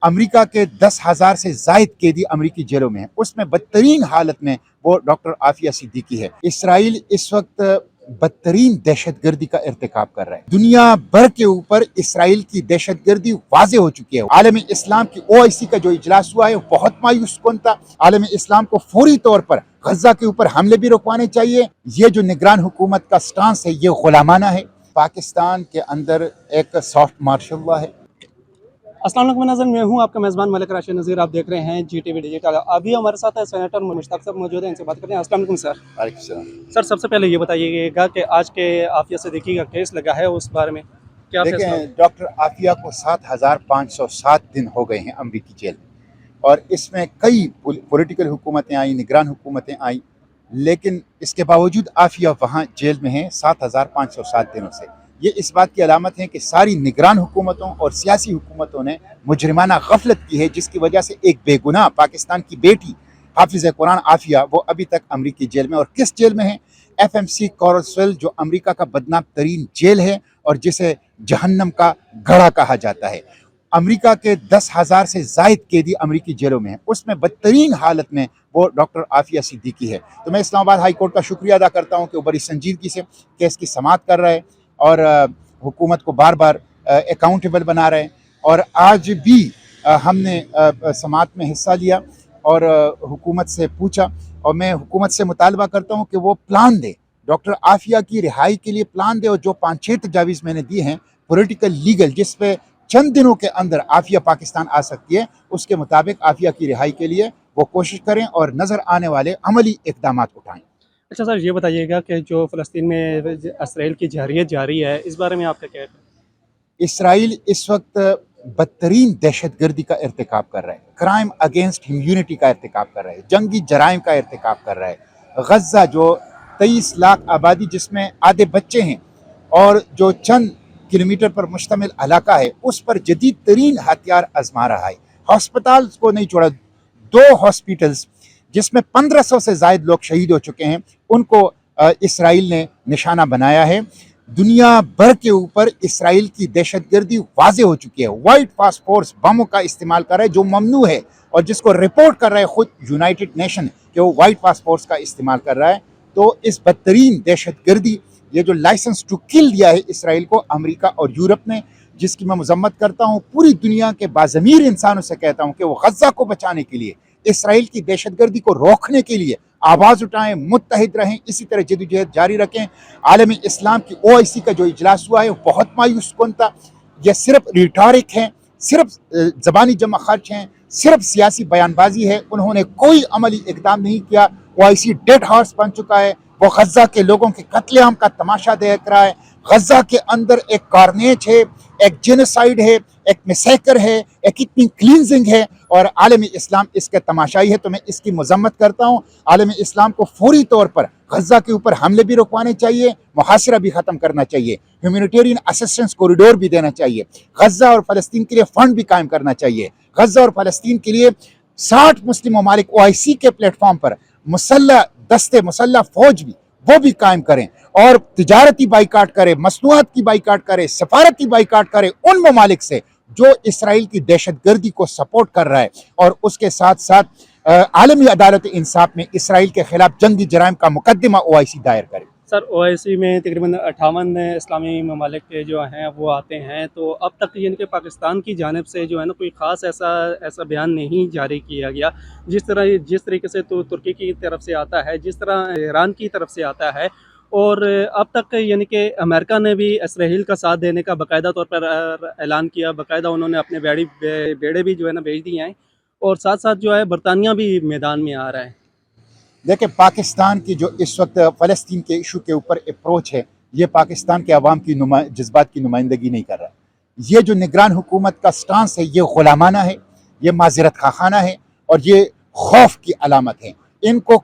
America के 10,000 से जायद कैदी अमेरिकी जेलों में हैं। उसमें बदतरीन हालत में वो डॉक्टर आफिया सिद्दीकी है। इसराइल इस वक्त बदतरीन दहशतगर्दी का इर्तिकाब कर रहा है। दुनिया भर के ऊपर इसराइल की दहशतगर्दी वाजे हो चुकी है। आलमी इस्लाम की OIC का जो इजलास हुआ है वो बहुत मायूस कुन था। आलमी इस्लाम को फौरी तौर पर गजा के ऊपर हमले भी रुकवाने चाहिए। ये जो निगरान हुकूमत का स्टांस है ये गुलामाना है। पाकिस्तान के अंदर एक सॉफ्ट मार्शल लॉ है। अस्सलाम वालेकुम नाज़रीन, मैं हूं आपका मेज़बान मलिक राशिद नज़ीर। आप देख रहे हैं GTV डिजिटल। अभी हमारे साथ है सेनेटर मुश्ताक साहब मौजूद हैं, इनसे बात करते हैं। अस्सलाम वालेकुम सर। सर, सबसे पहले ये बताइएगा कि आज के आफिया सिद्दीकी का केस लगा है, उस बारे में क्या फैसला? देखें, डॉक्टर आफिया को 7,507 दिन हो गए हैं अमरीकी जेल में, और इसमें कई पॉलिटिकल हुकूमतें आई, निगरान हुकूमतें आई, लेकिन इसके बावजूद आफिया वहाँ जेल में हैं 7,507 दिनों से। ये इस बात की अलामत है कि सारी निगरान हुकूमतों और सियासी हुकूमतों ने मुजरिमाना गफलत की है, जिसकी वजह से एक बेगुनाह पाकिस्तान की बेटी हाफिज कुरान आफिया वो अभी तक अमरीकी जेल में। और किस जेल में है? FMC कॉरसवेल, जो अमरीका का बदनाम तरीन जेल है और जिसे जहन्नम का गढ़ा कहा जाता है। अमेरिका के 10,000 से जायद कैदी अमेरिकी जेलों में हैं। उसमें बदतरीन हालत में वो डॉक्टर आफिया सिद्दीकी है। तो मैं इस्लामाबाद हाई कोर्ट का शुक्रिया अदा करता हूँ कि वो बड़ी संजीदगी से केस की समाअत कर रहे हैं और हुकूमत को बार बार अकाउंटेबल बना रहे हैं। और आज भी हमने समाअत में हिस्सा लिया और हुकूमत से पूछा, और मैं हुकूमत से मुतालबा करता हूँ कि वो प्लान दे, डॉक्टर आफिया की रिहाई के लिए प्लान दे। और जो 5-6 तजावीज़ मैंने दिए हैं पॉलिटिकल लीगल, जिस पे चंद दिनों के अंदर आफिया पाकिस्तान आ सकती है, उसके मुताबिक आफिया की रिहाई के लिए वो कोशिश करें और नज़र आने वाले अमली इक़दाम उठाएं। अच्छा सर, ये बताइएगा कि जो फ़लस्तीन में इसराइल की जहरीत जारी है, इस बारे में आपका क्या है? इसराइल इस वक्त बदतरीन दहशतगर्दी का इर्तिकाब कर रहा है, क्राइम अगेंस्ट ह्यूमैनिटी का इर्तिकाब कर रहा है, जंगी जराइम का इर्तिकाब कर रहा है। गजा जो 23 लाख आबादी जिसमें आधे बच्चे हैं और जो चंद किलोमीटर पर मुश्तमिल इलाका है, उस पर जदीद तरीन हथियार आजमा रहा है। हॉस्पिटल्स को नहीं छोड़ा, 2 हॉस्पिटल्स जिसमें 1500 से ज्यादा लोग शहीद हो चुके हैं, उनको इसराइल ने निशाना बनाया है। दुनिया भर के ऊपर इसराइल की दहशतगर्दी वाजे हो चुकी है। वाइट फास्फोर्स बमों का इस्तेमाल कर रहा है जो ममनू है, और जिसको रिपोर्ट कर रहा है खुद यूनाइटेड नेशन कि वो वाइट फास्फोर्स का इस्तेमाल कर रहा है। तो इस बदतरीन दहशतगर्दी, ये जो लाइसेंस टू किल दिया है इसराइल को अमेरिका और यूरोप ने, जिसकी मैं मजम्मत करता हूँ, पूरी दुनिया के बाज़मीर इंसानों से कहता हूँ कि वो गजा को बचाने के लिए, इसराइल की दहशतगर्दी को रोकने के लिए आवाज़ उठाएं, मुत्तहिद रहें, इसी तरह जदोजहद जारी रखें। आलमी इस्लाम की OIC का जो इजलास हुआ है वो बहुत मायूस कुन था। यह सिर्फ रिटॉरिक है, सिर्फ ज़बानी जमा खर्च हैं, सिर्फ सियासी बयानबाजी है। उन्होंने कोई अमली इकदाम नहीं किया। OIC डेड हॉर्स बन चुका है। वो गजा के लोगों के कत्लेआम का तमाशा देख रहा है। गजा के अंदर एक कार्नेज है, एक जेनोसाइड है, एक मैसेकर है, एक इतनी क्लींजिंग है, और आलमी इस्लाम इसके तमाशाई है। तो मैं इसकी मजम्मत करता हूँ। आलमी इस्लाम को फौरी तौर पर गजा के ऊपर हमले भी रुकवाने चाहिए, मुहासिरा भी ख़त्म करना चाहिए, ह्यूमैनिटेरियन असिस्टेंस कॉरिडोर भी देना चाहिए, गजा और फ़लस्तीन के लिए फ़ंड भी कायम करना चाहिए। गजा और फ़लस्तीन के लिए 60 मुस्लिम ममालिक OIC के प्लेटफॉर्म पर मुसल्लह दस्ते, मुसल्लह फौज भी वो भी कायम करें, और तिजारती बाइकाट करें, मसनूआत की बाइकाट करें, सफारती बाइकाट करें उन ममालिक से जो इसराइल की दहशतगर्दी को सपोर्ट कर रहा है। और उसके साथ साथ आलमी अदालत इंसाफ में इसराइल के खिलाफ जंगी जराइम का मुकदमा OIC दायर करे। सर, OIC में तकरीबन 58 इस्लामी ममालिक के जो हैं वो आते हैं, तो अब तक यानी कि पाकिस्तान की जानिब से जो है ना कोई ख़ास ऐसा बयान नहीं जारी किया गया। जिस तरीके से तो तुर्की की तरफ से आता है, जिस तरह ईरान की तरफ से आता है, और अब तक यानी कि अमेरिका ने भी इसराइल का साथ देने का बाकायदा तौर पर ऐलान किया। बाकायदा उन्होंने अपने बेड़े भी जो है ना भेज दिए हैं, और साथ साथ जो है बरतानिया भी मैदान में आ रहा है। देखिए, पाकिस्तान की जो इस वक्त फ़लस्तीन के इशू के ऊपर अप्रोच है, ये पाकिस्तान के अवाम की जज्बात की नुमाइंदगी नहीं कर रहा। ये जो निगरान हुकूमत का स्टांस है ये गुलामाना है, ये माजरत खाना है, और ये खौफ की अलामत है। इनको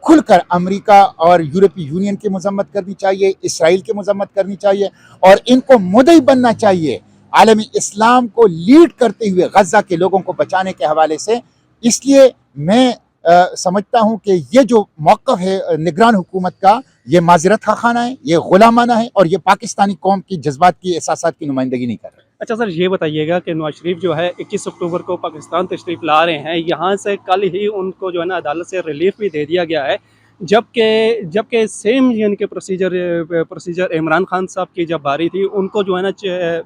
खुलकर अमेरिका और यूरोपीय यूनियन की मजम्मत करनी चाहिए, इसराइल की मजम्मत करनी चाहिए, और इनको मुद्दई बनना चाहिए आलमी इस्लाम को लीड करते हुए गजा के लोगों को बचाने के हवाले से। इसलिए मैं समझता हूँ कि ये जो मौक़िफ़ है निगरान हुकूमत का, ये माजरत खाना है, ये गुलामाना है, और ये पाकिस्तानी कौम की जज्बात की एहसासात की नुमाइंदगी नहीं कर रहा है। अच्छा सर, ये बताइएगा कि नवाज शरीफ जो है 21 अक्टूबर को पाकिस्तान तशरीफ़ ला रहे हैं, यहाँ से कल ही उनको जो है ना अदालत से रिलीफ भी दे दिया गया है, जबकि सेम यानी कि प्रोसीजर इमरान खान साहब की जब बारी थी, उनको जो है ना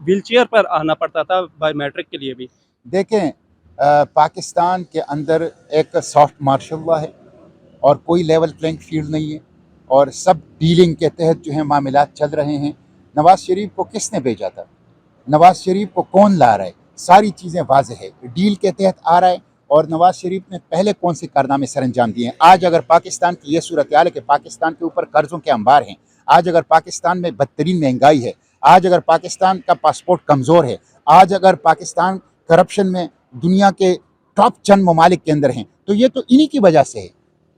व्हील चेयर पर आना पड़ता था बायोमेट्रिक के लिए भी। देखें, पाकिस्तान के अंदर एक सॉफ्ट मार्शल लॉ है और कोई लेवल प्लेइंग फील्ड नहीं है और सब डीलिंग के तहत जो है मामलात चल रहे हैं। नवाज शरीफ को किसने भेजा था, नवाज शरीफ को कौन ला रहा है, सारी चीज़ें वाज़ेह है। डील के तहत आ रहा है और नवाज शरीफ ने पहले कौन से कारनामे सर अंजाम दिए हैं। आज अगर पाकिस्तान की ये सूरत हाल है कि पाकिस्तान के ऊपर कर्ज़ों के अंबार हैं, आज अगर पाकिस्तान में बदतरीन महंगाई है, आज अगर पाकिस्तान का पासपोर्ट कमज़ोर है, आज अगर पाकिस्तान करप्शन में दुनिया के टॉप चंद ममालिक के अंदर हैं, तो ये तो इन्हीं की वजह से है।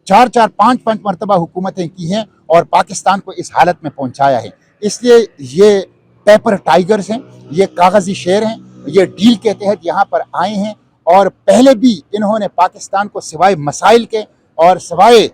4-4, 5-5 मरतबा हुकूमतें की हैं और पाकिस्तान को इस हालत में पहुंचाया है। इसलिए ये पेपर टाइगर्स हैं, ये कागजी शेर हैं, ये डील के तहत यहाँ पर आए हैं और पहले भी इन्होंने पाकिस्तान को सिवाय मसाइल के और सिवाय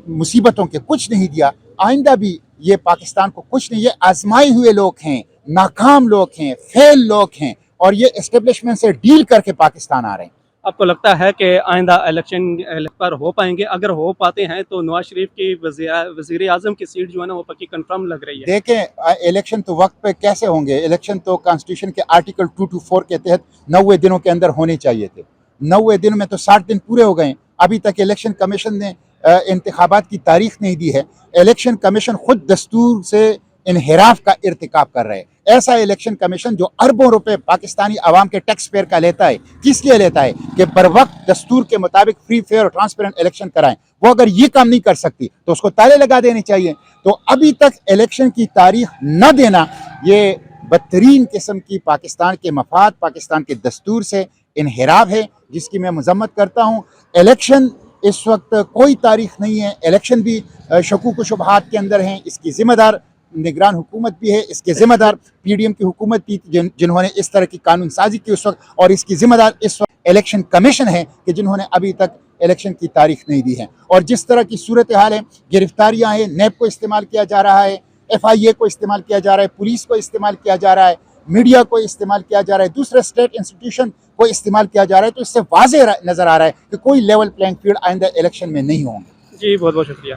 मुसीबतों के कुछ नहीं दिया। आइंदा भी ये पाकिस्तान को कुछ नहीं, ये आजमाए हुए लोग हैं, नाकाम लोग हैं, फेल लोग हैं और ये एस्टेब्लिशमेंट से डील करके पाकिस्तान आ रहे हैं। आपको लगता है कि आइंदा इलेक्शन पर हो पाएंगे? अगर हो पाते हैं तो नवाज शरीफ की वज़ीर आज़म की सीट जो है ना वो पक्की कंफर्म लग रही है। देखें, इलेक्शन तो वक्त पे कैसे होंगे, इलेक्शन तो कॉन्स्टिट्यूशन के आर्टिकल 224 के तहत 90 दिनों के अंदर होने चाहिए थे। 90 दिन में तो 60 दिन पूरे हो गए, अभी तक इलेक्शन कमीशन ने इंतखाबात की तारीख नहीं दी है। इलेक्शन कमीशन खुद दस्तूर से इनहिराफ का इर्तिकाब कर रहे हैं। ऐसा इलेक्शन कमीशन जो अरबों रुपए पाकिस्तानी आवाम के टैक्स पेयर का लेता है, किस लिए लेता है कि बर वक्त दस्तूर के मुताबिक फ्री फेयर और ट्रांसपेरेंट इलेक्शन कराएं। वो अगर ये काम नहीं कर सकती तो उसको ताले लगा देने चाहिए। तो अभी तक इलेक्शन की तारीख न देना ये बदतरीन किस्म की पाकिस्तान के मफाद, पाकिस्तान के दस्तूर से इनहिराफ है, जिसकी मैं मजम्मत करता हूँ। इलेक्शन इस वक्त कोई तारीख नहीं है, इलेक्शन भी शकूक व शुबहात के अंदर हैं। इसकी जिम्मेदार निगरान हुकूमत भी है, इसके ज़िम्मेदार पीडीएम की हुकूमत भी जिन्होंने इस तरह की कानून साजी की उस वक्त, और इसकी ज़िम्मेदार इस वक्त इलेक्शन कमीशन है कि जिन्होंने अभी तक इलेक्शन की तारीख नहीं दी है। और जिस तरह की सूरत हाल है, गिरफ्तारियाँ हैं, नैब को इस्तेमाल किया जा रहा है, FIA को इस्तेमाल किया जा रहा है, पुलिस को इस्तेमाल किया जा रहा है, मीडिया को इस्तेमाल किया जा रहा है, दूसरे स्टेट इंस्टीट्यूशन को इस्तेमाल किया जा रहा है। तो इससे वाज़ेह नज़र आ रहा है कि कोई लेवल प्लेइंग फील्ड आइंदा इलेक्शन में नहीं होंगे। जी, बहुत बहुत शुक्रिया।